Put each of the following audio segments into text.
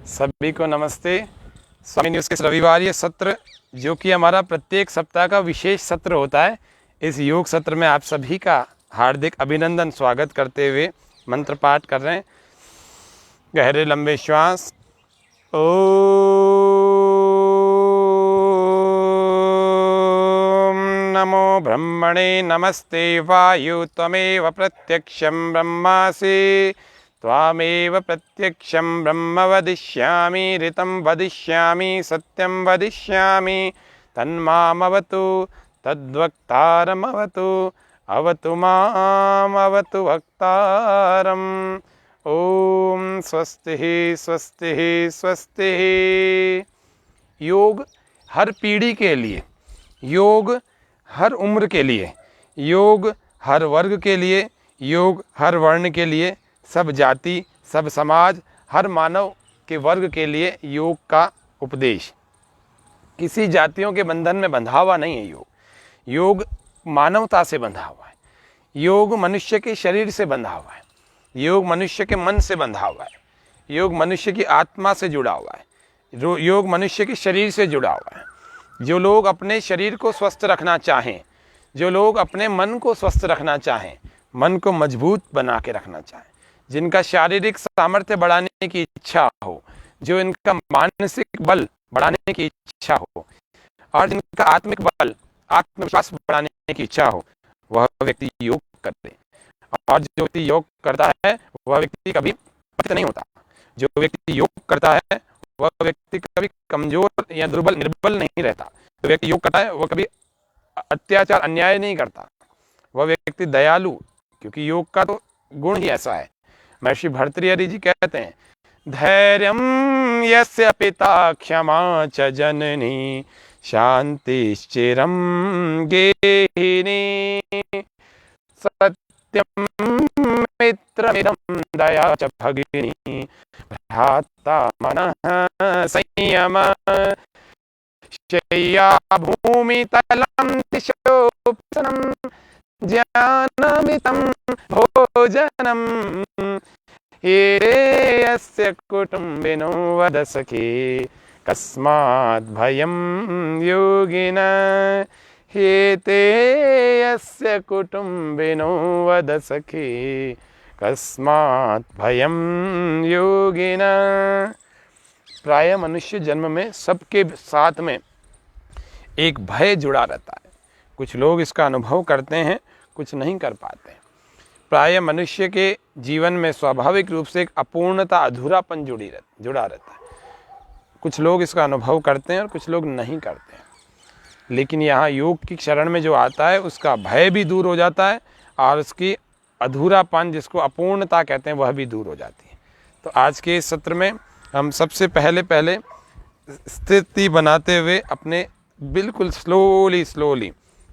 सभी को नमस्ते। स्वामी न्यूज़ के रविवार सत्र जो कि हमारा प्रत्येक सप्ताह का विशेष सत्र होता है, इस योग सत्र में आप सभी का हार्दिक अभिनंदन स्वागत करते हुए मंत्र पाठ कर रहे हैं। गहरे लंबे श्वास। ओम नमो ब्रह्मणे नमस्ते वायु त्वमेव प्रत्यक्षं ब्रह्मासि त्वामेव प्रत्यक्षं ब्रह्म वदिष्यामि ऋतं वदिष्यामि सत्यं वदिष्यामि तन्मामवतु तद्वक्तारमवतु अवतु मामवतु वक्तारम्। ओम स्वस्ति स्वस्ति स्वस्ति। योग हर पीढ़ी के लिए, योग हर उम्र के लिए, योग हर वर्ग के लिए, योग हर वर्ण के लिए, सब जाति, सब समाज, हर मानव के वर्ग के लिए योग का उपदेश। किसी जातियों के बंधन में बंधा हुआ नहीं है योग। योग मानवता से बंधा हुआ है। योग मनुष्य के शरीर से बंधा हुआ है। योग मनुष्य के मन से बंधा हुआ है। योग मनुष्य की आत्मा से जुड़ा हुआ है। योग मनुष्य के शरीर से जुड़ा हुआ है। जो लोग अपने शरीर को स्वस्थ रखना चाहें, जो लोग अपने मन को स्वस्थ रखना चाहें, मन को मजबूत बना के रखना चाहें, जिनका शारीरिक सामर्थ्य बढ़ाने की इच्छा हो, जो इनका मानसिक बल बढ़ाने की इच्छा हो और जिनका आत्मिक बल, आत्मविश्वास बढ़ाने की इच्छा हो, वह व्यक्ति योग करे। और जो व्यक्ति योग करता है वह व्यक्ति कभी पतित नहीं होता। जो व्यक्ति योग करता है वह व्यक्ति कभी कमजोर या दुर्बल निर्बल नहीं रहता। जो व्यक्ति योग करता है वह कभी अत्याचार अन्याय नहीं करता। वह व्यक्ति दयालु, क्योंकि योग का तो गुण ही ऐसा है। महर्षि भर्तृहरि जी कहते हैं, धैर्यं यस्य पिता क्षमा च जननी शांतिश्चिरं गेहिनी सत्यं मित्रमिदं दया च भगिनी भ्राता मनः संयमः शय्या भूमितलं दिशोपसनं ज्ञानमितं भोजनं ये यस्य कुटुम्बिनो वद सखे कस्मात् भयं योगिनः हेते यस्य कुटुम्बिनो वद सखे कस्मात् भयं योगिनः। प्राय मनुष्य जन्म में सबके साथ में एक भय जुड़ा रहता है। कुछ लोग इसका अनुभव करते हैं, कुछ नहीं कर पाते हैं। प्राय मनुष्य के जीवन में स्वाभाविक रूप से एक अपूर्णता, अधूरापन जुड़ा रहता है। कुछ लोग इसका अनुभव करते हैं और कुछ लोग नहीं करते हैं। लेकिन यहाँ योग की शरण में जो आता है उसका भय भी दूर हो जाता है और उसकी अधूरापन, जिसको अपूर्णता कहते हैं, वह भी दूर हो जाती है। तो आज के इस सत्र में हम सबसे पहले स्थिति बनाते हुए अपने बिल्कुल स्लोली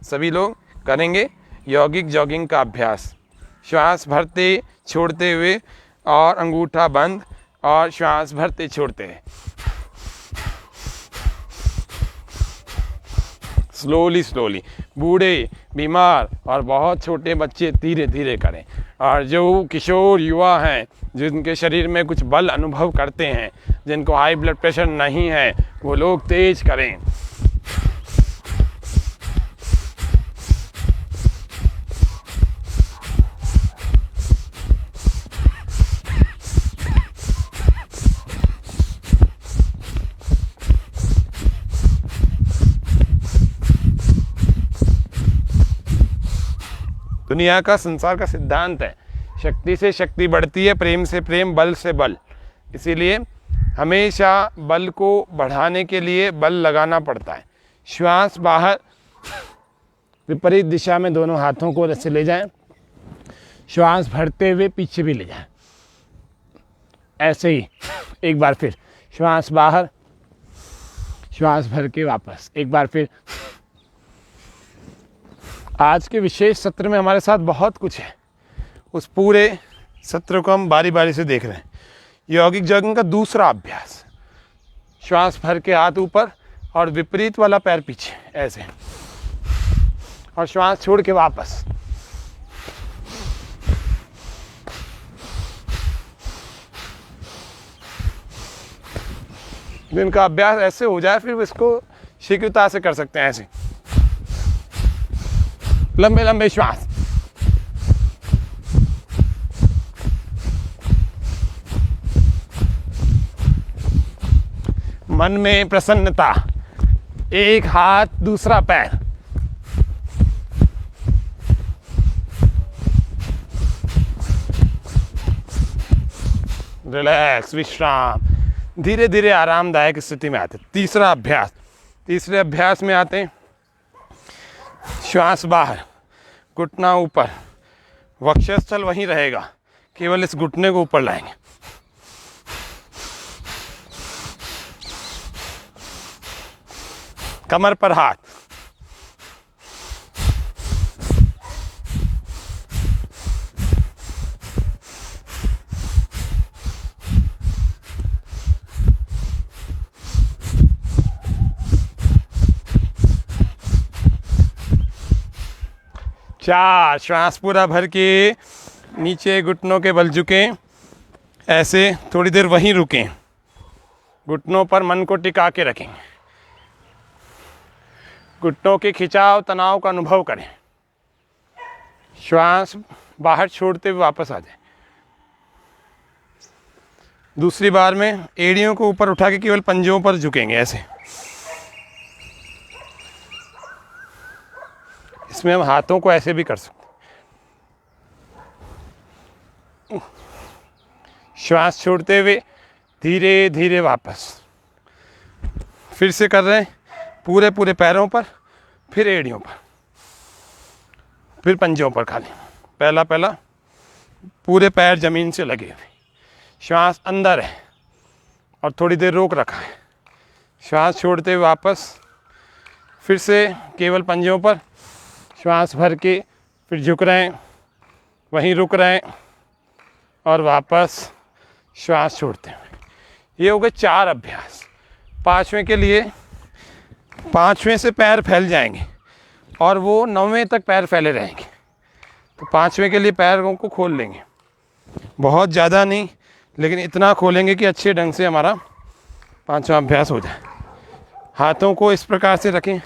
सभी लोग करेंगे यौगिक जॉगिंग का अभ्यास। श्वास भरते छोड़ते हुए और अंगूठा बंद और श्वास भरते छोड़ते हैं। स्लोली बूढ़े, बीमार और बहुत छोटे बच्चे धीरे धीरे करें। और जो किशोर युवा हैं, जिनके शरीर में कुछ बल अनुभव करते हैं, जिनको हाई ब्लड प्रेशर नहीं है, वो लोग तेज करें। दुनिया का, संसार का सिद्धांत है, शक्ति से शक्ति बढ़ती है, प्रेम से प्रेम, बल से बल। इसीलिए हमेशा बल को बढ़ाने के लिए बल लगाना पड़ता है। श्वास बाहर, विपरीत दिशा में दोनों हाथों को ऐसे ले जाएं। श्वास भरते हुए पीछे भी ले जाएं। ऐसे ही एक बार फिर श्वास बाहर, श्वास भर के वापस। एक बार फिर। आज के विशेष सत्र में हमारे साथ बहुत कुछ है। उस पूरे सत्र को हम बारी बारी से देख रहे हैं। यौगिक जॉगिंग का दूसरा अभ्यास, श्वास भर के हाथ ऊपर और विपरीत वाला पैर पीछे, ऐसे, और श्वास छोड़ के वापस। दिन का अभ्यास ऐसे हो जाए, फिर इसको शीघ्रता से कर सकते हैं। ऐसे लंबे लंबे श्वास, मन में प्रसन्नता, एक हाथ दूसरा पैर, रिलैक्स, विश्राम, धीरे धीरे आरामदायक स्थिति में आते। तीसरा अभ्यास, तीसरे अभ्यास में आते हैं श्वास बाहर, घुटना ऊपर, वक्षस्थल वहीं रहेगा, केवल इस घुटने को ऊपर लाएंगे। कमर पर हाथ, चार, श्वास पूरा भर के नीचे घुटनों के बल झुकें, ऐसे थोड़ी देर वहीं रुकें, घुटनों पर मन को टिका के रखें, घुटनों के खिंचाव तनाव का अनुभव करें, श्वास बाहर छोड़ते हुए वापस आ जाए। दूसरी बार में एड़ियों को ऊपर उठा के केवल पंजों पर झुकेंगे ऐसे। इसमें हम हाथों को ऐसे भी कर सकते हैं। श्वास छोड़ते हुए धीरे धीरे वापस, फिर से कर रहे हैं, पूरे पूरे पैरों पर, फिर एड़ियों पर, फिर पंजों पर खाली। पहला पूरे पैर जमीन से लगे हुए, श्वास अंदर है और थोड़ी देर रोक रखा है। श्वास छोड़ते हुए वापस, फिर से केवल पंजों पर श्वास भर के, फिर झुक रहे हैं, वहीं रुक रहे हैं और वापस श्वास छोड़ते हैं। ये हो गए 4 अभ्यास। 5वें के लिए 5वें से पैर फैल जाएंगे और वो 9वें तक पैर फैले रहेंगे। तो 5वें के लिए पैरों को खोल लेंगे, बहुत ज़्यादा नहीं, लेकिन इतना खोलेंगे कि अच्छे ढंग से हमारा 5वां अभ्यास हो जाए। हाथों को इस प्रकार से रखें,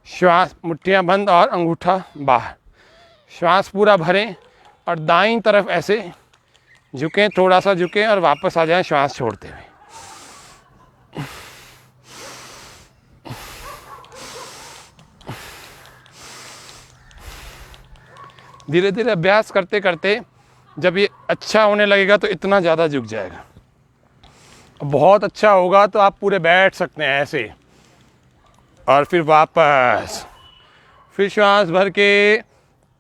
श्वास मुट्ठियाँ बंद और अंगूठा बाहर, श्वास पूरा भरें और दाईं तरफ ऐसे झुकें, थोड़ा सा झुकें और वापस आ जाएं श्वास छोड़ते हुए। धीरे धीरे अभ्यास करते करते जब ये अच्छा होने लगेगा तो इतना ज़्यादा झुक जाएगा। बहुत अच्छा होगा तो आप पूरे बैठ सकते हैं ऐसे, और फिर वापस, फिर श्वास भर के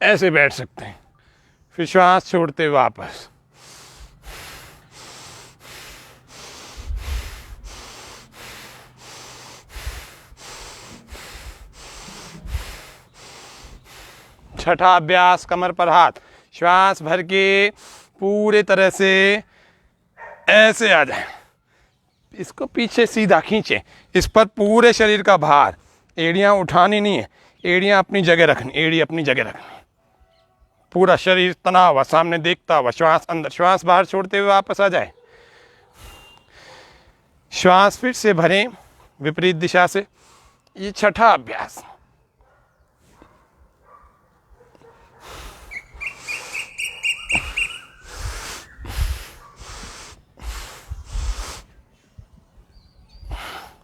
ऐसे बैठ सकते हैं, फिर श्वास छोड़ते वापस। छठा अभ्यास, कमर पर हाथ, श्वास भर के पूरे तरह से ऐसे आ जाए, इसको पीछे सीधा खींचें, इस पर पूरे शरीर का भार, एड़ियाँ उठानी नहीं है, एड़ियाँ अपनी जगह रखनी, एड़ी अपनी जगह रखनी, पूरा शरीर तना हुआ, सामने देखता हुआ, श्वास अंदर, श्वास बाहर छोड़ते हुए वापस आ जाए। श्वास फिर से भरें विपरीत दिशा से। ये छठा अभ्यास।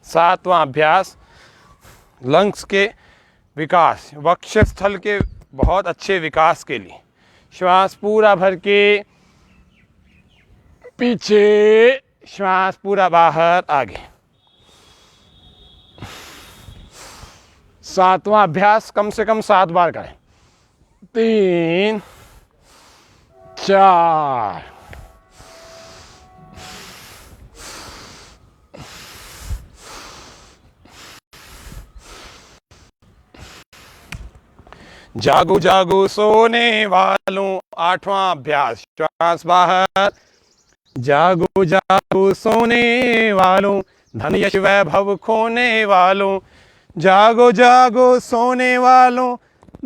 सातवां अभ्यास, लंग्स के विकास, वक्षस्थल के बहुत अच्छे विकास के लिए श्वास पूरा भर के पीछे, श्वास पूरा बाहर आगे। सातवां अभ्यास कम से कम 7 बार करें। 3, 4, जागो जागो सोने वालों, 8वां अभ्यास, श्वास बाहर, जागो जागो सोने वालों, धन यश वैभव खोने वालों, जागो जागो सोने वालों,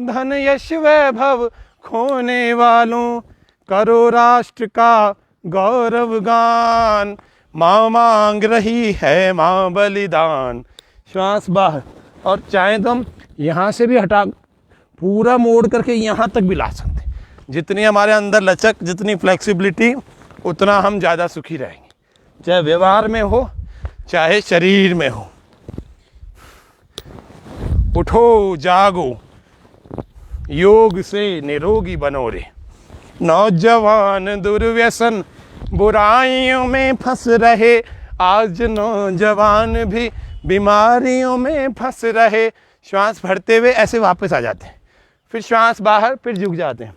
धन यश वैभव खोने वालों, करो राष्ट्र का गौरव गान, माँ मांग रही है माँ बलिदान। श्वास बाहर, और चाहे तो हम यहाँ से भी हटा पूरा मोड़ करके यहाँ तक भी ला सकते हैं। जितनी हमारे अंदर लचक, जितनी फ्लेक्सिबिलिटी, उतना हम ज़्यादा सुखी रहेंगे, चाहे व्यवहार में हो चाहे शरीर में हो। उठो जागो, योग से निरोगी बनो रे। नौजवान दुर्व्यसन बुराइयों में फंस रहे, आज नौजवान भी बीमारियों में फंस रहे। श्वास भरते हुए ऐसे वापस आ जाते हैं, फिर श्वास बाहर, फिर झुक जाते हैं।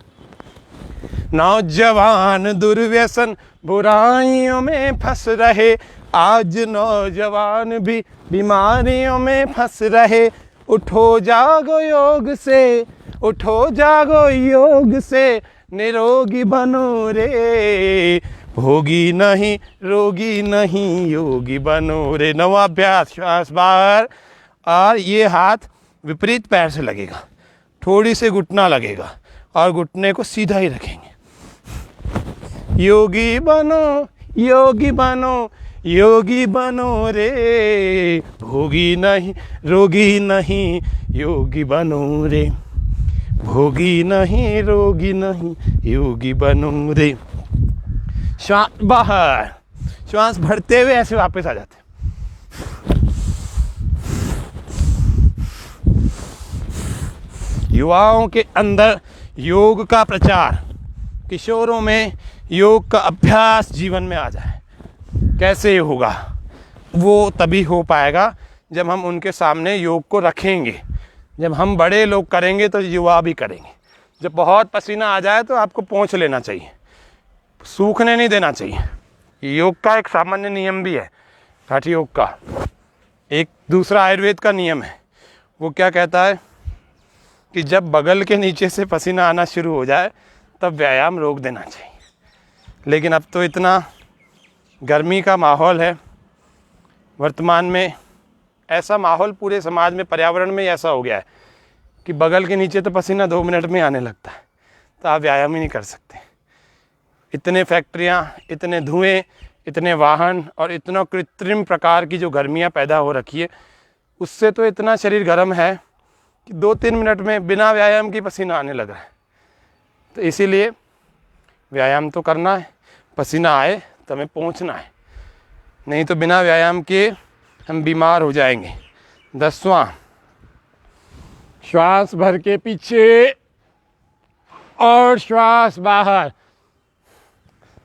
नौजवान दुर्व्यसन बुराइयों में फंस रहे, आज नौजवान भी बीमारियों में फंस रहे। उठो जागो योग से, उठो जागो योग से, निरोगी बनो रे। भोगी नहीं रोगी नहीं, योगी बनो रे। नवा अभ्यास, श्वास बाहर, और ये हाथ विपरीत पैर से लगेगा, थोड़ी से घुटना लगेगा, और घुटने को सीधा ही रखेंगे। योगी बनो, योगी बनो, योगी बनो रे। भोगी नहीं रोगी नहीं, योगी बनो रे। भोगी नहीं रोगी नहीं, योगी बनो रे। श्वास बाहर, श्वास भरते हुए ऐसे वापस आ जाते हैं। युवाओं के अंदर योग का प्रचार, किशोरों में योग का अभ्यास जीवन में आ जाए। कैसे होगा? वो तभी हो पाएगा जब हम उनके सामने योग को रखेंगे। जब हम बड़े लोग करेंगे तो युवा भी करेंगे। जब बहुत पसीना आ जाए तो आपको पोंछ लेना चाहिए, सूखने नहीं देना चाहिए। योग का एक सामान्य नियम भी है, हठ योग का। एक दूसरा आयुर्वेद का नियम है, वो क्या कहता है कि जब बगल के नीचे से पसीना आना शुरू हो जाए तब व्यायाम रोक देना चाहिए। लेकिन अब तो इतना गर्मी का माहौल है वर्तमान में, ऐसा माहौल पूरे समाज में, पर्यावरण में ऐसा हो गया है कि बगल के नीचे तो पसीना 2 मिनट में आने लगता है, तो आप व्यायाम ही नहीं कर सकते। इतने फैक्ट्रियाँ, इतने धुएं, इतने वाहन और इतना कृत्रिम प्रकार की जो गर्मियाँ पैदा हो रखी है, उससे तो इतना शरीर गर्म है कि 2-3 मिनट में बिना व्यायाम की पसीना आने लगा है। तो इसीलिए व्यायाम तो करना है, पसीना आए तो हमें पहुँचना है, नहीं तो बिना व्यायाम के हम बीमार हो जाएंगे। 10वां, श्वास भर के पीछे और श्वास बाहर।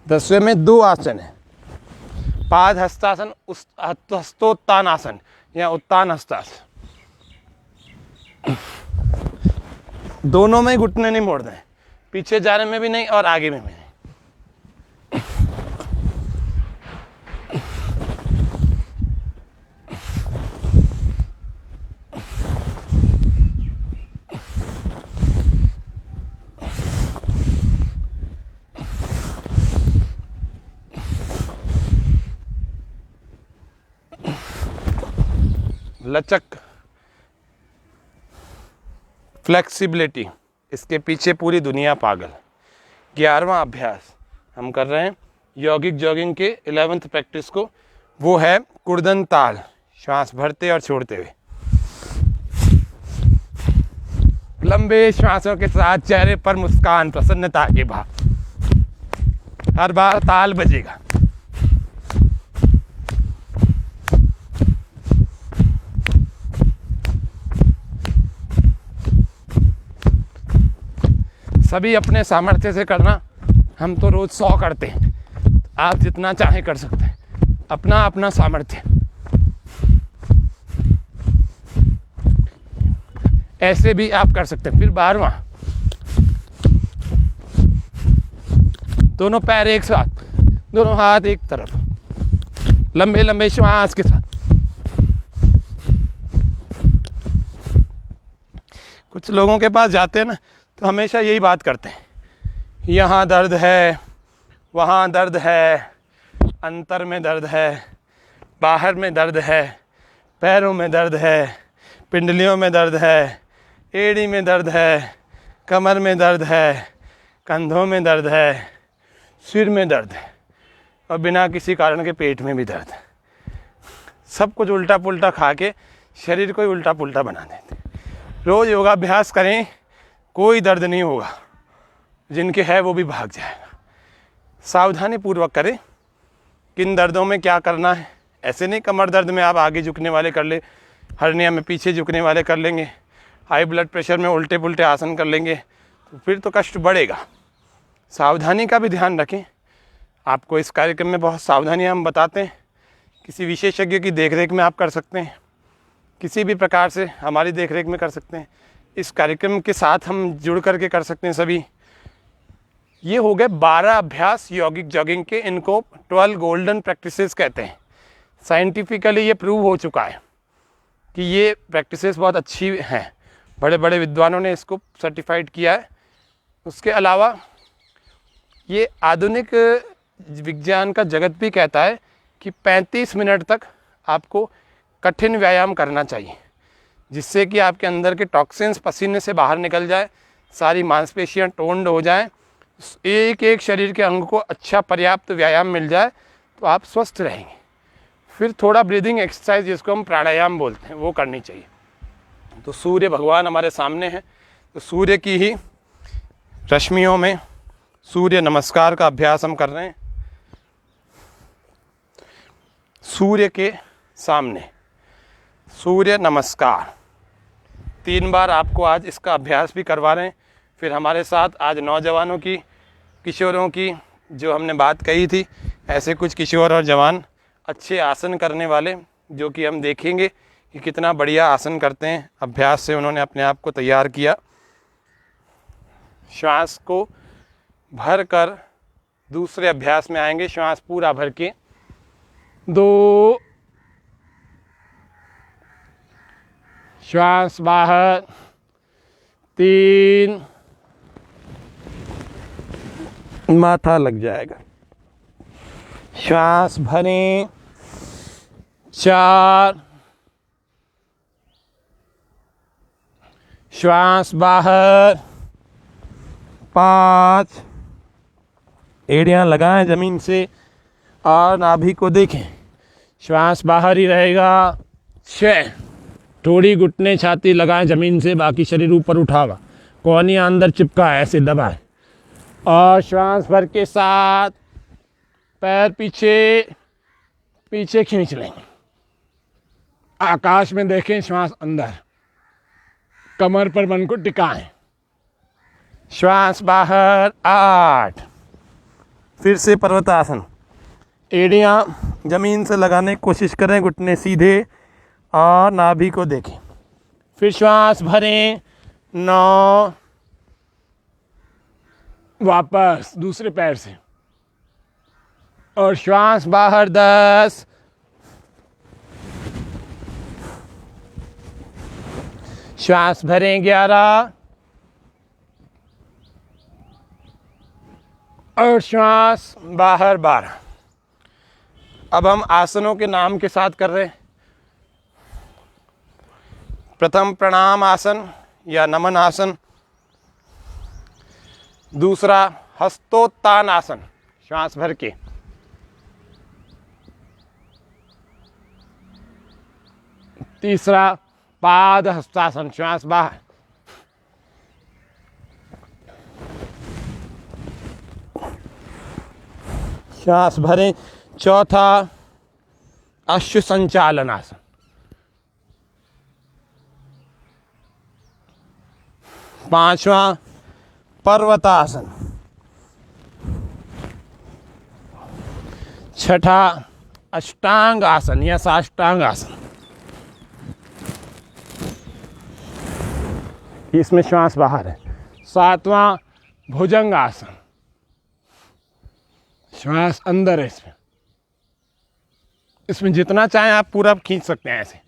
10वें में 2 आसन है, पाद हस्तासन, हस्तोत्तान आसन या उत्तान हस्तासन। दोनों में घुटने नहीं मोड़ने हैं, पीछे जाने में भी नहीं और आगे में भी नहीं। लचक, फ्लेक्सिबिलिटी, इसके पीछे पूरी दुनिया पागल। 11वां अभ्यास हम कर रहे हैं यौगिक जॉगिंग के 11th प्रैक्टिस को, वो है कुर्दन ताल। श्वास भरते और छोड़ते हुए, लंबे श्वासों के साथ चेहरे पर मुस्कान, प्रसन्नता के भाव। हर बार ताल बजेगा। सभी अपने सामर्थ्य से करना, हम तो रोज 100 करते हैं, आप जितना चाहे कर सकते हैं, अपना अपना सामर्थ्य। ऐसे भी आप कर सकते हैं। फिर 12वां, दोनों पैर एक साथ, दोनों हाथ एक तरफ, लंबे लंबे श्वास के साथ। कुछ लोगों के पास जाते हैं ना, तो हमेशा यही बात करते हैं, यहाँ दर्द है, वहाँ दर्द है, अंतर में दर्द है, बाहर में दर्द है, पैरों में दर्द है, पिंडलियों में दर्द है, एड़ी में दर्द है, कमर में दर्द है, कंधों में दर्द है, सिर में दर्द है। और बिना किसी कारण के पेट में भी दर्द। सब कुछ उल्टा पुल्टा खा के शरीर को ही उल्टा पुल्टा बना देते। रोज़ योगाभ्यास करें, कोई दर्द नहीं होगा, जिनके है वो भी भाग जाएगा। सावधानी पूर्वक करें किन दर्दों में क्या करना है। ऐसे नहीं कमर दर्द में आप आगे झुकने वाले कर ले, हर्निया में पीछे झुकने वाले कर लेंगे, हाई ब्लड प्रेशर में उल्टे पुल्टे आसन कर लेंगे, तो फिर तो कष्ट बढ़ेगा। सावधानी का भी ध्यान रखें। आपको इस कार्यक्रम में बहुत सावधानियाँ हम बताते हैं। किसी विशेषज्ञ की देखरेख में आप कर सकते हैं, किसी भी प्रकार से हमारी देखरेख में कर सकते हैं। इस कार्यक्रम के साथ हम जुड़ करके कर सकते हैं सभी। ये हो गए 12 अभ्यास यौगिक जॉगिंग के, इनको 12 गोल्डन प्रैक्टिसेस कहते हैं। साइंटिफिकली ये प्रूव हो चुका है कि ये प्रैक्टिसेस बहुत अच्छी हैं। बड़े बड़े विद्वानों ने इसको सर्टिफाइड किया है। उसके अलावा ये आधुनिक विज्ञान का जगत भी कहता है कि 35 मिनट तक आपको कठिन व्यायाम करना चाहिए, जिससे कि आपके अंदर के टॉक्सिन्स पसीने से बाहर निकल जाए, सारी मांसपेशियां टोन्ड हो जाएं, एक एक शरीर के अंग को अच्छा पर्याप्त व्यायाम मिल जाए तो आप स्वस्थ रहेंगे। फिर थोड़ा ब्रीदिंग एक्सरसाइज, जिसको हम प्राणायाम बोलते हैं, वो करनी चाहिए। तो सूर्य भगवान हमारे सामने हैं, तो सूर्य की ही रश्मियों में सूर्य नमस्कार का अभ्यास हम कर रहे हैं। सूर्य के सामने सूर्य नमस्कार 3 बार आपको आज इसका अभ्यास भी करवा रहे हैं। फिर हमारे साथ आज नौजवानों की, किशोरों की जो हमने बात कही थी, ऐसे कुछ किशोर और जवान अच्छे आसन करने वाले, जो कि हम देखेंगे कि कितना बढ़िया आसन करते हैं। अभ्यास से उन्होंने अपने आप को तैयार किया। श्वास को भर कर दूसरे अभ्यास में आएंगे। श्वास पूरा भर के 2, श्वास बाहर 3, माथा लग जाएगा। श्वास भरें 4, श्वास बाहर 5, एड़ियाँ लगाएं ज़मीन से और नाभि को देखें। श्वास बाहर ही रहेगा 6, थोड़ी घुटने छाती लगाएं ज़मीन से, बाकी शरीर ऊपर उठावा, कोहनियाँ अंदर चिपका है, ऐसे दबाएं। और श्वास भर के 7, पैर पीछे पीछे खींच लेंगे, आकाश में देखें, श्वास अंदर, कमर पर मन को टिकाएं। श्वास बाहर 8, फिर से पर्वतासन, एड़ियाँ ज़मीन से लगाने की कोशिश करें, घुटने सीधे और नाभि को देखें। फिर श्वास भरें 9, वापस दूसरे पैर से, और श्वास बाहर 10, श्वास भरें 11 और श्वास बाहर 12। अब हम आसनों के नाम के साथ कर रहे हैं। प्रथम प्रणाम आसन या नमन आसन, दूसरा हस्तोत्तान आसन, श्वास भर के, तीसरा पाद हस्तासन, श्वास बाहर, श्वास भरें। चौथा अश्व संचालन आसन, पांचवा पर्वतासन, छठा अष्टांग आसन या साष्टांग आसन, इसमें श्वास बाहर है। सातवां भुजंग आसन, श्वास अंदर है। इसमें जितना चाहें आप पूरा खींच सकते हैं ऐसे।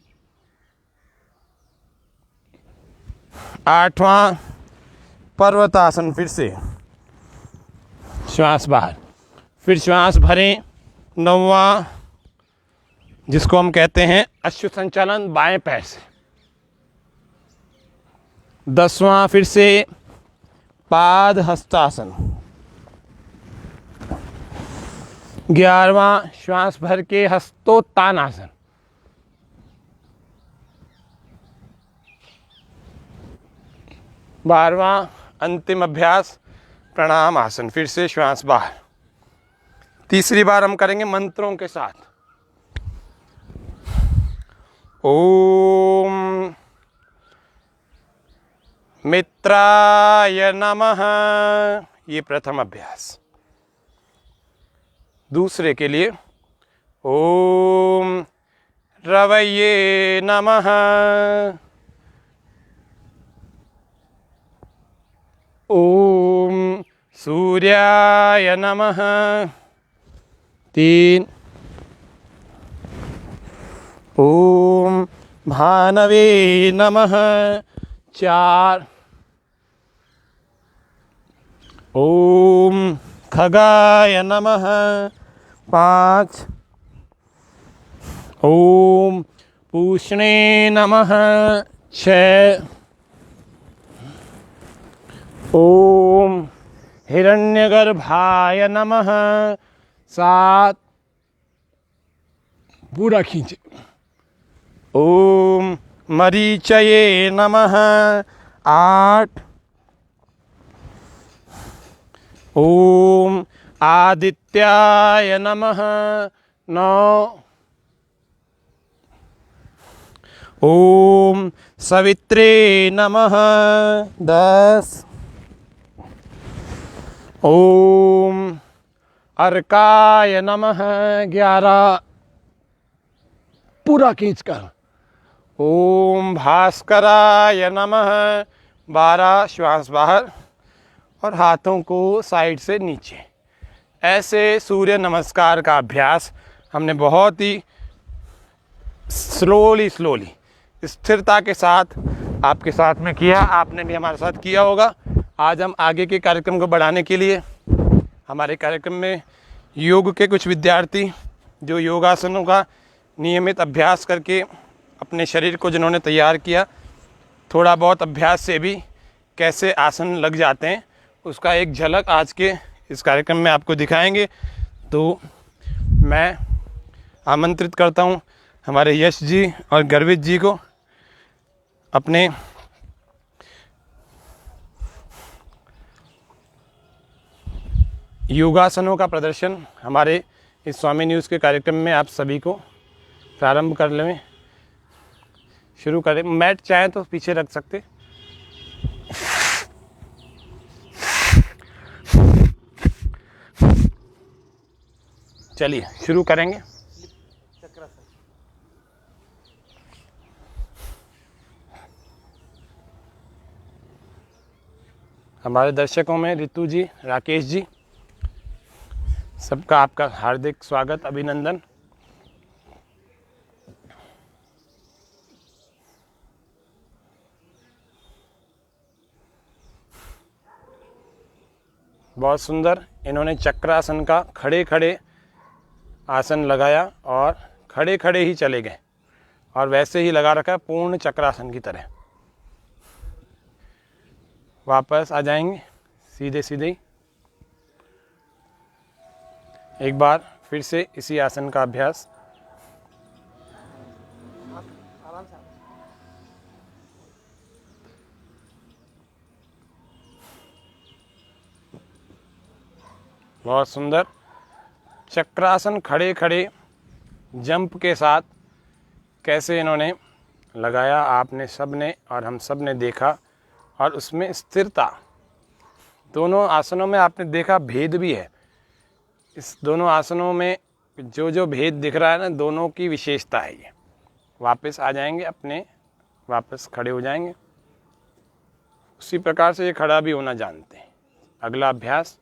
आठवां पर्वतासन, फिर से श्वास बाहर, फिर श्वास भरें। नौवां, जिसको हम कहते हैं अश्व संचालन, बाएं पैर से। 10वां फिर से पाद हस्तासन। 11वां श्वास भर के हस्तोत्तान आसन। 12वां अंतिम अभ्यास प्रणाम आसन। फिर से श्वास बाहर। तीसरी बार हम करेंगे मंत्रों के साथ। ओम मित्राय नमः, ये प्रथम अभ्यास। दूसरे के लिए ओम रवैये नमः, ओम सूर्याय नमः। 3 ओम भानवे नमः। 4 ओम खगाय नमः। 5 ओम पूष्णे नमः। 6 ओम हिरण्यगर्भाय नमः। 7 पूरा खींचे। ओम मरीचये नमः। 8 ओम आदित्याय नमः। 9 ओम सवित्रे नमः। 10 ओम अर्काय नमः। 11 पूरा खींचकर ओम भास्कराय नमः। 12 श्वास बाहर और हाथों को साइड से नीचे। ऐसे सूर्य नमस्कार का अभ्यास हमने बहुत ही स्लोली स्थिरता के साथ आपके साथ में किया। आपने भी हमारे साथ किया होगा। आज हम आगे के कार्यक्रम को बढ़ाने के लिए हमारे कार्यक्रम में योग के कुछ विद्यार्थी जो योगासनों का नियमित अभ्यास करके अपने शरीर को जिन्होंने तैयार किया, थोड़ा बहुत अभ्यास से भी कैसे आसन लग जाते हैं, उसका एक झलक आज के इस कार्यक्रम में आपको दिखाएंगे। तो मैं आमंत्रित करता हूं हमारे यश जी और गर्वित जी को अपने योगासनों का प्रदर्शन हमारे इस स्वामी न्यूज़ के कार्यक्रम में आप सभी को प्रारंभ कर लें, शुरू करें। मैट चाहें तो पीछे रख सकते। चलिए शुरू करेंगे। हमारे दर्शकों में रितु जी, राकेश जी, सबका आपका हार्दिक स्वागत, अभिनंदन। बहुत सुंदर इन्होंने चक्रासन का खड़े खड़े आसन लगाया और खड़े खड़े ही चले गए और वैसे ही लगा रखा पूर्ण चक्रासन की तरह। वापस आ जाएंगे सीधे सीधे ही। एक बार फिर से इसी आसन का अभ्यास। बहुत सुंदर चक्रासन खड़े खड़े जंप के साथ कैसे इन्होंने लगाया, आपने सबने और हम सब ने देखा। और उसमें स्थिरता, दोनों आसनों में आपने देखा भेद भी है। इस दोनों आसनों में जो भेद दिख रहा है ना, दोनों की विशेषता है ये। वापस आ जाएंगे अपने, वापस खड़े हो जाएंगे। उसी प्रकार से ये खड़ा भी होना जानते हैं। अगला अभ्यास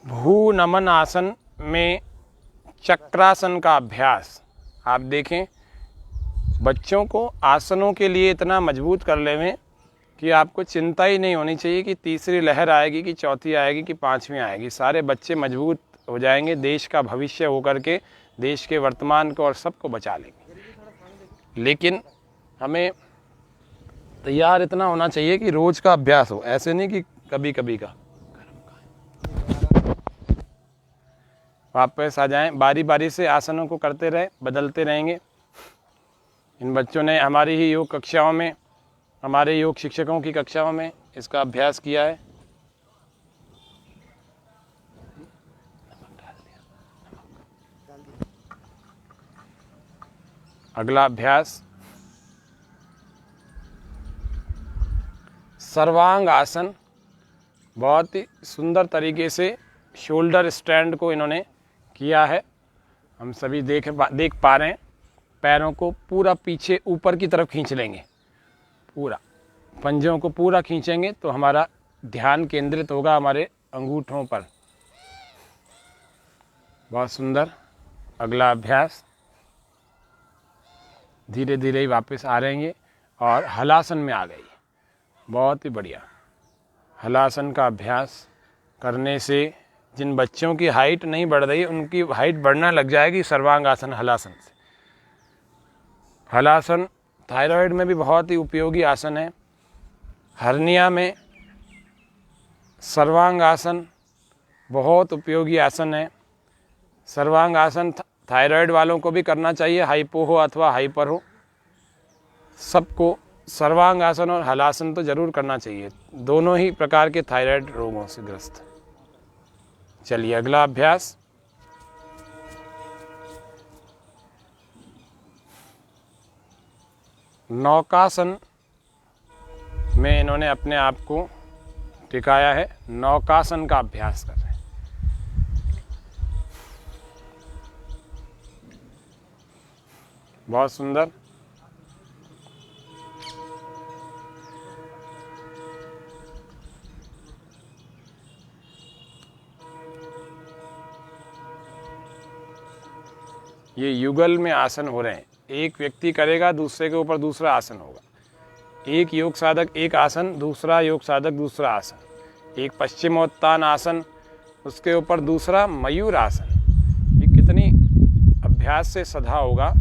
भू नमन आसन में चक्रासन का अभ्यास। आप देखें बच्चों को आसनों के लिए इतना मजबूत कर लेवें कि आपको चिंता ही नहीं होनी चाहिए कि तीसरी लहर आएगी कि चौथी आएगी कि पांचवी आएगी। सारे बच्चे मजबूत हो जाएंगे, देश का भविष्य होकर के देश के वर्तमान को और सबको बचा लेंगे। लेकिन हमें तैयार इतना होना चाहिए कि रोज का अभ्यास हो, ऐसे नहीं कि कभी कभी का। वापस आ जाएं, बारी बारी से आसनों को करते रहे, बदलते रहेंगे। इन बच्चों ने हमारी ही योग कक्षाओं में, हमारे योग शिक्षकों की कक्षाओं में इसका अभ्यास किया है। अगला अभ्यास सर्वांग आसन। बहुत ही सुंदर तरीके से शोल्डर स्ट्रैंड को इन्होंने किया है, हम सभी देख पा रहे हैं। पैरों को पूरा पीछे ऊपर की तरफ खींच लेंगे, पूरा पंजों को पूरा खींचेंगे तो हमारा ध्यान केंद्रित होगा हमारे अंगूठों पर। बहुत सुंदर। अगला अभ्यास धीरे धीरे ही वापस आ रहेंगे और हलासन में आ गई। बहुत ही बढ़िया। हलासन का अभ्यास करने से जिन बच्चों की हाइट नहीं बढ़ रही उनकी हाइट बढ़ना लग जाएगी सर्वांग आसन हलासन से। हलासन थायराइड में भी बहुत ही उपयोगी आसन है। हर्निया में सर्वांग आसन बहुत उपयोगी आसन है। सर्वांग आसन थायराइड वालों को भी करना चाहिए, हाइपो हो अथवा हाइपर हो, सबको सर्वांग आसन और हलासन तो जरूर करना चाहिए, दोनों ही प्रकार के थायराइड रोगों से ग्रस्त। चलिए अगला अभ्यास नौकासन में इन्होंने अपने आप को टिकाया है। नौकासन का अभ्यास कर रहे हैं। बहुत सुंदर। ये युगल में आसन हो रहे हैं, एक व्यक्ति करेगा दूसरे के ऊपर दूसरा आसन होगा। एक योग साधक एक आसन, दूसरा योग साधक दूसरा आसन। एक पश्चिमोत्तान आसन, उसके ऊपर दूसरा मयूर आसन। ये कितनी अभ्यास से सधा होगा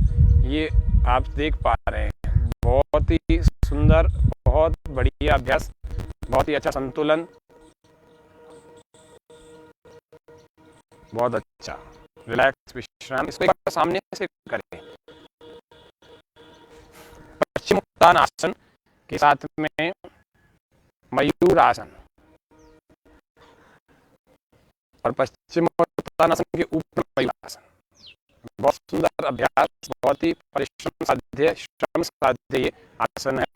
ये आप देख पा रहे हैं। बहुत ही सुंदर, बहुत बढ़िया अभ्यास, बहुत ही अच्छा संतुलन, बहुत अच्छा। रिलैक्स विश्राम। इसको एक बार सामने से करें। पश्चिमोत्तान आसन के साथ में मयूर आसन और पश्चिमोत्तान आसन के ऊपर मयूर आसन। बहुत सुंदर अभ्यास, बहुत ही परिश्रम साध्य, श्रम साध्य ये आसन है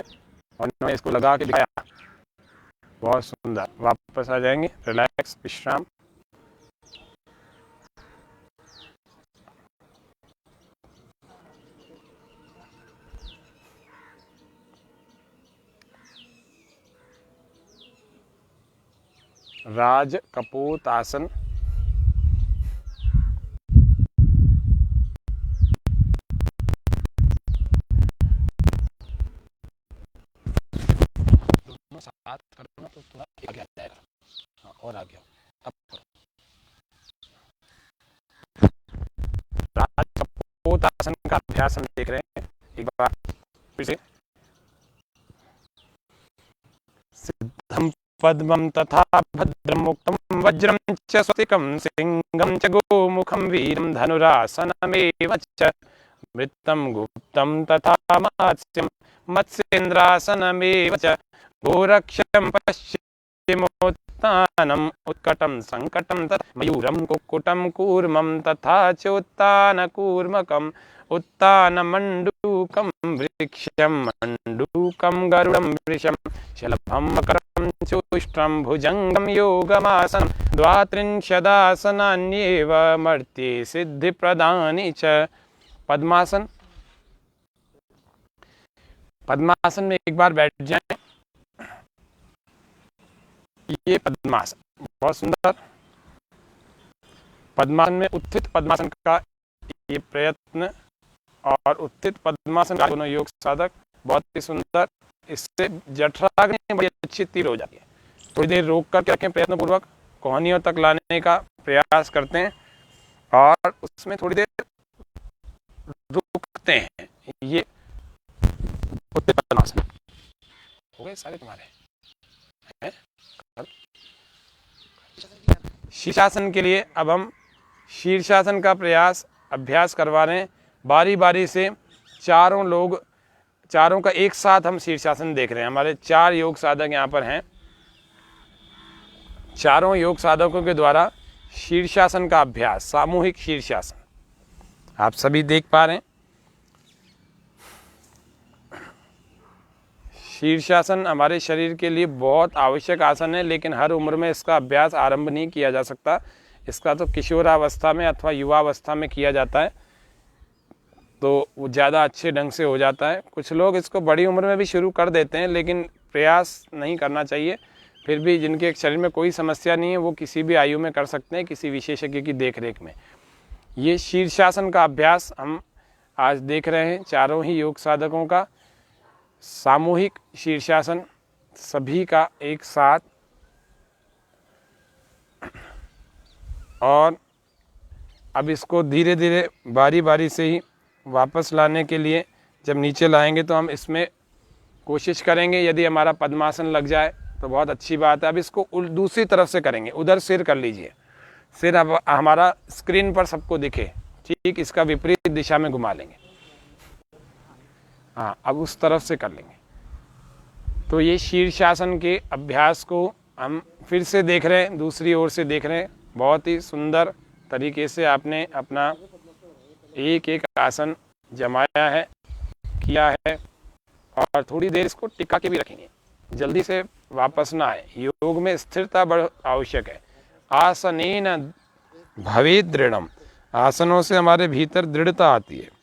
और इन्होंने इसको लगा के दिखाया। बहुत सुंदर। वापस आ जाएंगे, रिलैक्स विश्राम। राज कपोत आसन। दोनों साथ करो ना तो थोड़ा आगे आ जाएगा। हाँ, और आगे अब करो। राज कपोत आसन का अभ्यास हम देख रहे हैं। एक बार फिर से। सिद्धम पद्मं तथा भद्रं मुक्तं वज्रं च स्वस्तिकं सिंहं च गोमुखं वीरं धनुरासनमेव च वृत्तं गुप्तं तथा मात्स्यं मत्स्येन्द्रासनमेव च गोरक्षं पश्चिमोत्तानम् उत्कटं संकटं तथा मयूरं कुक्कुटं कूर्मं तथा च उत्तानकूर्मकम् उत्तानमण्डूकं वृक्षं मण्डूकं गरुडं वृषं शलभं मकरं चोष्टं भुजंगम योगमासनं द्वात्रिंशदासनान्येव मर्त्ये सिद्धिप्रदानि च। पद्मासन। पद्मासन में एक बार बैठ जाएं। ये पद्मासन बहुत सुंदर। पद्मासन में उत्थित पद्मासन का ये प्रयत्न और उत्थित पद्मासन दोनों योग साधक बहुत ही सुंदर। इससे जठराग्नि बड़ी अच्छी तीव्र हो जाती है। थोड़ी देर रोक करके रखें, प्रयत्नपूर्वक कोहनियों तक लाने का प्रयास करते हैं और उसमें थोड़ी देर रुकते हैं। ये उत्थित पद्मासन हो गए सारे तुम्हारे। शीर्षासन के लिए अब हम शीर्षासन का अभ्यास करवा रहे हैं। बारी बारी से चारों का एक साथ हम शीर्षासन देख रहे हैं। हमारे 4 योग साधक यहाँ पर हैं। चारों योग साधकों के द्वारा शीर्षासन का अभ्यास, सामूहिक शीर्षासन आप सभी देख पा रहे हैं। शीर्षासन हमारे शरीर के लिए बहुत आवश्यक आसन है, लेकिन हर उम्र में इसका अभ्यास आरंभ नहीं किया जा सकता। इसका तो किशोरावस्था में अथवा युवावस्था में किया जाता है, तो वो ज़्यादा अच्छे ढंग से हो जाता है। कुछ लोग इसको बड़ी उम्र में भी शुरू कर देते हैं, लेकिन प्रयास नहीं करना चाहिए। फिर भी जिनके शरीर में कोई समस्या नहीं है वो किसी भी आयु में कर सकते हैं, किसी विशेषज्ञ की देखरेख में। ये शीर्षासन का अभ्यास हम आज देख रहे हैं। चारों ही योग साधकों का सामूहिक शीर्षासन, सभी का एक साथ। और अब इसको धीरे धीरे बारी बारी से ही वापस लाने के लिए जब नीचे लाएंगे तो हम इसमें कोशिश करेंगे। यदि हमारा पद्मासन लग जाए तो बहुत अच्छी बात है। अब इसको दूसरी तरफ से करेंगे। उधर सिर कर लीजिए, सिर अब हमारा स्क्रीन पर सबको दिखे, ठीक इसका विपरीत दिशा में घुमा लेंगे। हाँ, अब उस तरफ से कर लेंगे। तो ये शीर्षासन के अभ्यास को हम फिर से देख रहे हैं, दूसरी ओर से देख रहे हैं। बहुत ही सुंदर तरीके से आपने अपना एक एक आसन जमाया है, किया है। और थोड़ी देर इसको टिका के भी रखेंगे, जल्दी से वापस ना आए। योग में स्थिरता बहुत आवश्यक है। आसनेन भवेत् दृढ़म, आसनों से हमारे भीतर दृढ़ता आती है।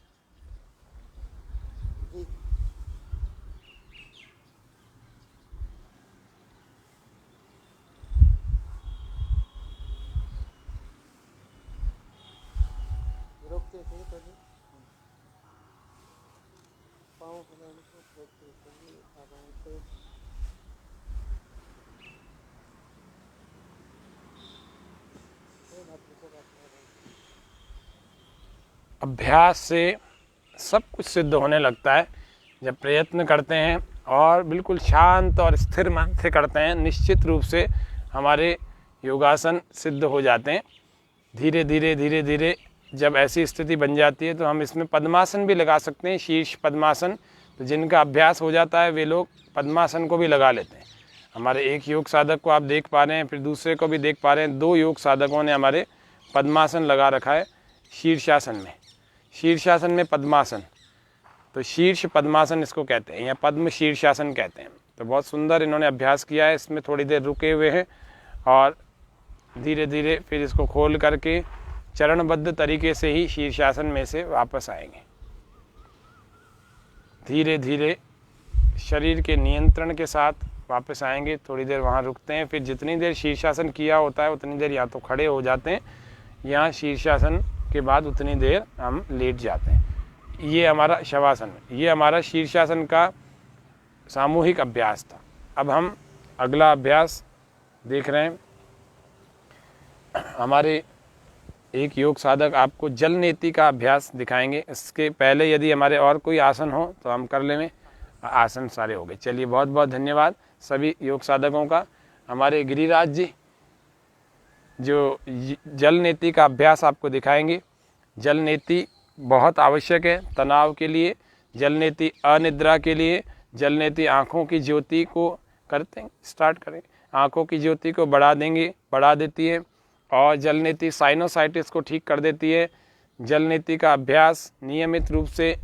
अभ्यास से सब कुछ सिद्ध होने लगता है। जब प्रयत्न करते हैं और बिल्कुल शांत और स्थिर मन से करते हैं, निश्चित रूप से हमारे योगासन सिद्ध हो जाते हैं। धीरे धीरे जब ऐसी स्थिति बन जाती है तो हम इसमें पद्मासन भी लगा सकते हैं, शीर्ष पद्मासन। तो जिनका अभ्यास हो जाता है वे लोग पद्मासन को भी लगा लेते हैं। हमारे एक योग साधक को आप देख पा रहे हैं, फिर दूसरे को भी देख पा रहे हैं। 2 योग साधकों ने हमारे पद्मासन लगा रखा है शीर्षासन में। शीर्षासन में पद्मासन, तो शीर्ष पद्मासन इसको कहते हैं या पद्म शीर्षासन कहते हैं। तो बहुत सुंदर इन्होंने अभ्यास किया है। इसमें थोड़ी देर रुके हुए हैं और धीरे धीरे फिर इसको खोल करके चरणबद्ध तरीके से ही शीर्षासन में से वापस आएंगे। धीरे धीरे शरीर के नियंत्रण के साथ वापस आएंगे। थोड़ी देर वहाँ रुकते हैं, फिर जितनी देर शीर्षासन किया होता है उतनी देर या तो खड़े हो जाते हैं या शीर्षासन के बाद उतनी देर हम लेट जाते हैं। ये हमारा शवासन, ये हमारा शीर्षासन का सामूहिक अभ्यास था। अब हम अगला अभ्यास देख रहे हैं। हमारे एक योग साधक आपको जल नेति का अभ्यास दिखाएंगे। इसके पहले यदि हमारे और कोई आसन हो तो हम कर लें। आसन सारे हो गए। चलिए, बहुत बहुत धन्यवाद सभी योग साधकों का। हमारे गिरिराज जी जो जल नेति का अभ्यास आपको दिखाएंगे। जल नेति बहुत आवश्यक है तनाव के लिए, जल नेति अनिद्रा के लिए, जल नेति आँखों की ज्योति को करते हैं, स्टार्ट करें। आँखों की ज्योति को बढ़ा देती है और जल नेति साइनोसाइटिस को ठीक कर देती है। जल नेति का अभ्यास नियमित रूप से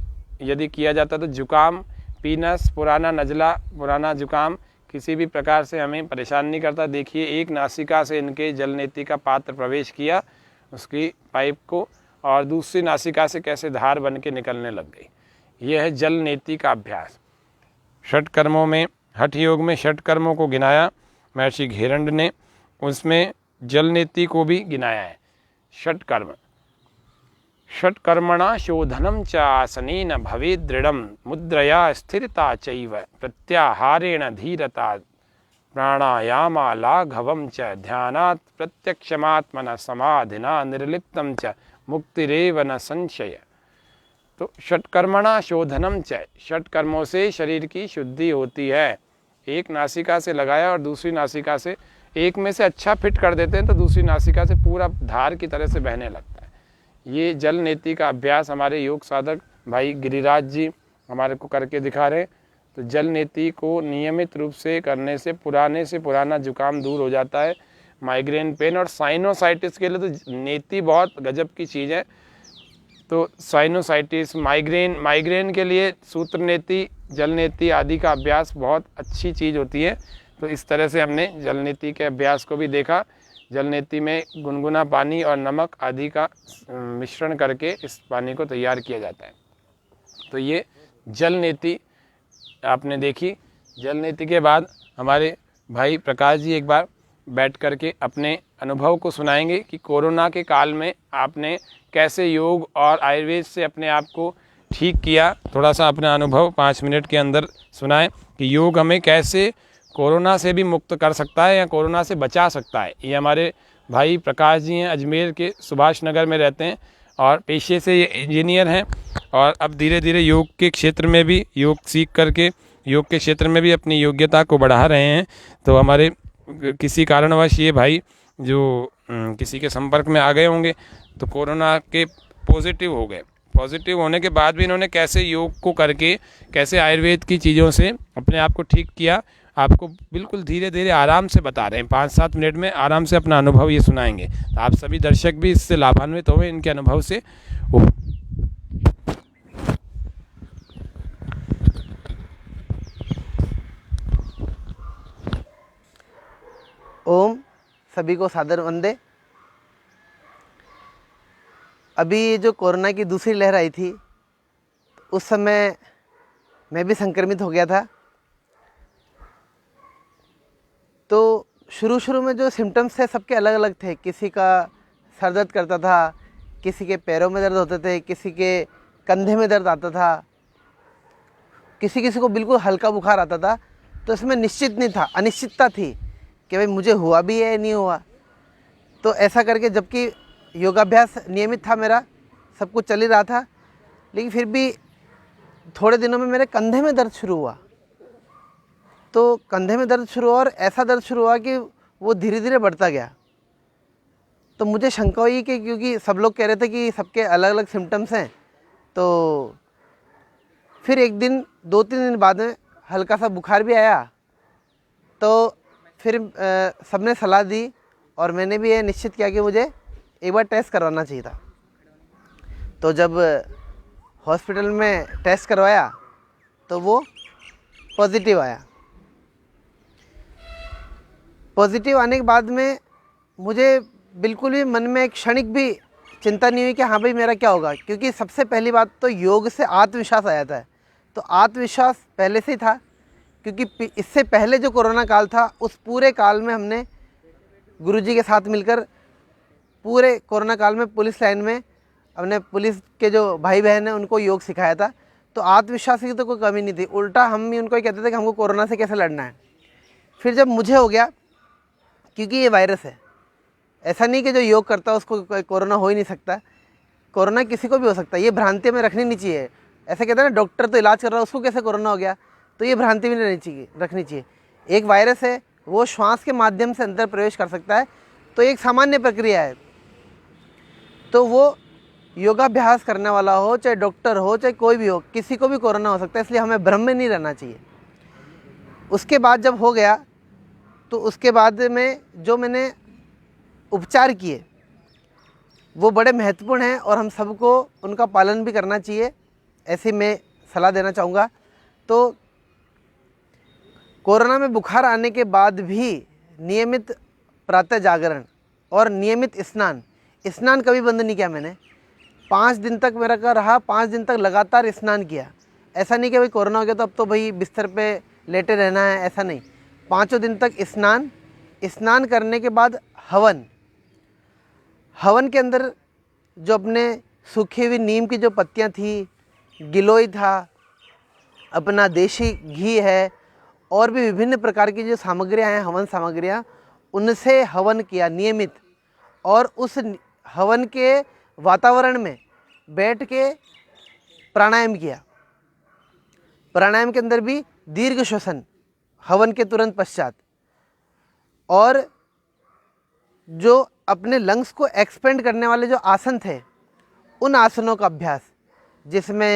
यदि किया जाता है तो जुकाम, पीनस, पुराना नज़ला, पुराना जुकाम किसी भी प्रकार से हमें परेशान नहीं करता। देखिए, एक नासिका से इनके जल नेति का पात्र प्रवेश किया, उसकी पाइप को, और दूसरी नासिका से कैसे धार बन के निकलने लग गई। यह है जल नेति का अभ्यास। षट कर्मों में, हठ योग में षट कर्मों को गिनाया महर्षि घेरंड ने, उसमें जल नेति को भी गिनाया है। षट कर्म, षट्कर्मणा शोधनं च आसनेन भवेद् दृढ़ं मुद्रया स्थिरता चैव प्रत्याहारेण धीरता प्राणायामा लाघवं च ध्यानात् प्रत्यक्षमात्मना समाधिना निर्लिप्तं च मुक्तिरेव न संशय। तो षट्कर्मणा शोधनम च, षटकर्मों से शरीर की शुद्धि होती है। एक नासिका से लगाया और दूसरी नासिका से, एक में से अच्छा फिट कर देते हैं तो दूसरी नासिका से पूरा धार की तरह से बहने लगता है। ये जल नेति का अभ्यास हमारे योग साधक भाई गिरिराज जी हमारे को करके दिखा रहे हैं। तो जल नेति को नियमित रूप से करने से पुराना जुकाम दूर हो जाता है। माइग्रेन पेन और साइनोसाइटिस के लिए तो नेति बहुत गजब की चीज़ है। तो साइनोसाइटिस, माइग्रेन के लिए सूत्र नेति, जल नेति आदि का अभ्यास बहुत अच्छी चीज़ होती है। तो इस तरह से हमने जल नेति के अभ्यास को भी देखा। जल नेति में गुनगुना पानी और नमक आदि का मिश्रण करके इस पानी को तैयार किया जाता है। तो ये जल नेति आपने देखी। जल नेति के बाद हमारे भाई प्रकाश जी एक बार बैठ करके अपने अनुभव को सुनाएंगे कि कोरोना के काल में आपने कैसे योग और आयुर्वेद से अपने आप को ठीक किया। थोड़ा सा अपना अनुभव 5 मिनट के अंदर सुनाएं कि योग हमें कैसे कोरोना से भी मुक्त कर सकता है या कोरोना से बचा सकता है। ये हमारे भाई प्रकाश जी हैं, अजमेर के सुभाष नगर में रहते हैं और पेशे से ये इंजीनियर हैं और अब धीरे धीरे योग के क्षेत्र में भी, योग सीख करके योग के क्षेत्र में भी अपनी योग्यता को बढ़ा रहे हैं। तो हमारे किसी कारणवश ये भाई जो किसी के संपर्क में आ गए होंगे तो कोरोना के पॉजिटिव हो गए। पॉजिटिव होने के बाद भी इन्होंने कैसे योग को करके, कैसे आयुर्वेद की चीज़ों से अपने आप को ठीक किया, आपको बिल्कुल धीरे धीरे आराम से बता रहे हैं। 5-7 मिनट में आराम से अपना अनुभव ये सुनाएंगे। तो आप सभी दर्शक भी इससे लाभान्वित होंगे इनके अनुभव से। ओम, सभी को सादर वंदे। अभी जो कोरोना की दूसरी लहर आई थी उस समय मैं भी संक्रमित हो गया था। तो शुरू में जो सिम्टम्स थे सबके अलग अलग थे। किसी का सर दर्द करता था, किसी के पैरों में दर्द होते थे, किसी के कंधे में दर्द आता था, किसी को बिल्कुल हल्का बुखार आता था। तो इसमें निश्चित नहीं था, अनिश्चितता थी कि भाई मुझे हुआ भी है नहीं हुआ। तो ऐसा करके, जबकि योगाभ्यास नियमित था मेरा, सब कुछ चल ही रहा था, लेकिन फिर भी थोड़े दिनों में मेरे कंधे में दर्द शुरू हुआ। तो कंधे में दर्द शुरू हुआ और ऐसा दर्द शुरू हुआ कि वो धीरे धीरे बढ़ता गया। तो मुझे शंका हुई कि क्योंकि सब लोग कह रहे थे कि सबके अलग अलग सिम्टम्स हैं। तो फिर एक दिन 2-3 दिन बाद में हल्का सा बुखार भी आया। तो फिर सबने सलाह दी और मैंने भी ये निश्चित किया कि मुझे एक बार टेस्ट करवाना चाहिए था। तो जब हॉस्पिटल में टेस्ट करवाया तो वो पॉजिटिव आया। पॉजिटिव आने के बाद में मुझे बिल्कुल भी मन में एक क्षणिक भी चिंता नहीं हुई कि हाँ भाई मेरा क्या होगा, क्योंकि सबसे पहली बात तो योग से आत्मविश्वास आ जाता है। तो आत्मविश्वास पहले से ही था, क्योंकि इससे पहले जो कोरोना काल था उस पूरे काल में हमने गुरुजी के साथ मिलकर पूरे कोरोना काल में पुलिस लाइन में हमने पुलिस के जो भाई बहन हैं उनको योग सिखाया था। तो आत्मविश्वास की तो कोई कमी नहीं थी, उल्टा हम भी उनको ही कहते थे कि हमको कोरोना से कैसे लड़ना है। फिर जब मुझे हो गया, क्योंकि ये वायरस है, ऐसा नहीं कि जो योग करता है उसको कोरोना हो ही नहीं सकता। कोरोना किसी को भी हो सकता है, ये भ्रांति हमें रखनी नहीं चाहिए। ऐसे कहते हैं ना, डॉक्टर तो इलाज कर रहा है उसको कैसे कोरोना हो गया, तो ये भ्रांति भी नहीं रखनी चाहिए। एक वायरस है, वो श्वास के माध्यम से अंदर प्रवेश कर सकता है, तो एक सामान्य प्रक्रिया है। तो वो योगाभ्यास करने वाला हो, चाहे डॉक्टर हो, चाहे कोई भी हो, किसी को भी कोरोना हो सकता है, इसलिए हमें भ्रम में नहीं रहना चाहिए। उसके बाद जब हो गया तो उसके बाद में जो मैंने उपचार किए वो बड़े महत्वपूर्ण हैं और हम सबको उनका पालन भी करना चाहिए, ऐसी मैं सलाह देना चाहूँगा। तो कोरोना में बुखार आने के बाद भी नियमित प्रातः जागरण और नियमित स्नान कभी बंद नहीं किया मैंने। 5 दिन तक मेरा का रहा, 5 दिन तक लगातार स्नान किया। ऐसा नहीं कि भाई कोरोना हो गया तो अब तो भाई बिस्तर पे लेटे रहना है, ऐसा नहीं। 5 दिन तक स्नान करने के बाद हवन के अंदर जो अपने सूखी हुई नीम की जो पत्तियाँ थी, गिलोय था, अपना देशी घी है, और भी विभिन्न प्रकार की जो सामग्रियाँ हैं, हवन सामग्रियाँ, उनसे हवन किया नियमित। और उस हवन के वातावरण में बैठ के प्राणायाम किया। प्राणायाम के अंदर भी दीर्घ श्वसन हवन के तुरंत पश्चात, और जो अपने लंग्स को एक्सपेंड करने वाले जो आसन थे, उन आसनों का अभ्यास, जिसमें